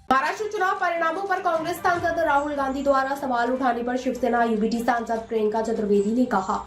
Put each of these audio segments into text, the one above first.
महाराष्ट्र चुनाव परिणामों पर कांग्रेस सांसद राहुल गांधी द्वारा सवाल उठाने पर शिवसेना यूबीटी सांसद प्रियंका चतुर्वेदी ने कहा,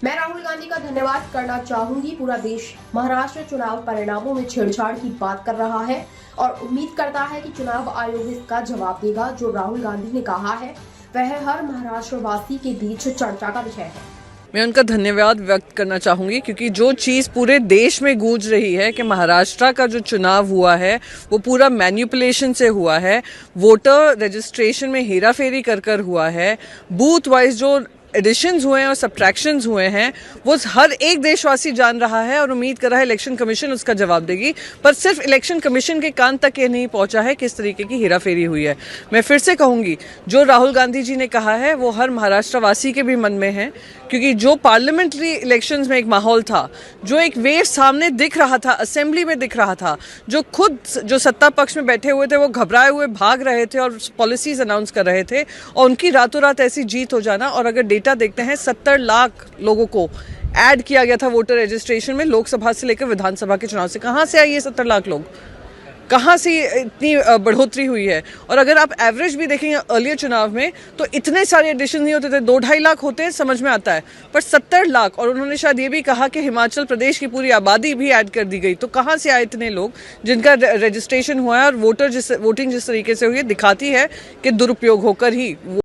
मैं राहुल गांधी का धन्यवाद करना चाहूंगी। पूरा देश महाराष्ट्र चुनाव परिणामों में छेड़छाड़ की बात कर रहा है और उम्मीद करता है कि चुनाव आयोग इसका जवाब देगा। जो राहुल गांधी ने कहा है वह हर महाराष्ट्रवासी के बीच चर्चा का विषय है। मैं उनका धन्यवाद व्यक्त करना चाहूँगी, क्योंकि जो चीज़ पूरे देश में गूंज रही है कि महाराष्ट्र का जो चुनाव हुआ है वो पूरा मैनिपुलेशन से हुआ है, वोटर रजिस्ट्रेशन में हेराफेरी कर हुआ है, बूथ वाइज जो एडिशंस हुए हैं और सब्ट्रैक्शंस हुए हैं वो हर एक देशवासी जान रहा है और उम्मीद कर रहा है इलेक्शन कमीशन उसका जवाब देगी। पर सिर्फ इलेक्शन कमीशन के कान तक ये नहीं पहुंचा है किस तरीके की हेराफेरी हुई है। मैं फिर से कहूंगी, जो राहुल गांधी जी ने कहा है वो हर महाराष्ट्रवासी के भी मन में है, क्योंकि जो पार्लियामेंट्री इलेक्शंस में एक माहौल था, जो एक वेव सामने दिख रहा था, असेंबली में दिख रहा था, जो खुद जो सत्ता पक्ष में बैठे हुए थे वो घबराए हुए भाग रहे थे और पॉलिसीज अनाउंस कर रहे थे, और उनकी रातों रात ऐसी जीत हो जाना। और अगर डेटा देखते हैं, 70 लाख लोगों को ऐड किया गया था वोटर रजिस्ट्रेशन में, लोकसभा से लेकर विधानसभा के चुनाव से। कहाँ से आई ये 70 लाख लोग, कहाँ से इतनी बढ़ोतरी हुई है? और अगर आप एवरेज भी देखेंगे अर्लियर चुनाव में तो इतने सारे एडिशन नहीं होते थे, 2-2.5 लाख होते हैं, समझ में आता है, पर 70 लाख। और उन्होंने शायद ये भी कहा कि हिमाचल प्रदेश की पूरी आबादी भी ऐड कर दी गई। तो कहाँ से आए इतने लोग जिनका रजिस्ट्रेशन हुआ है? और वोटिंग जिस तरीके से हुई है दिखाती है कि दुरुपयोग होकर ही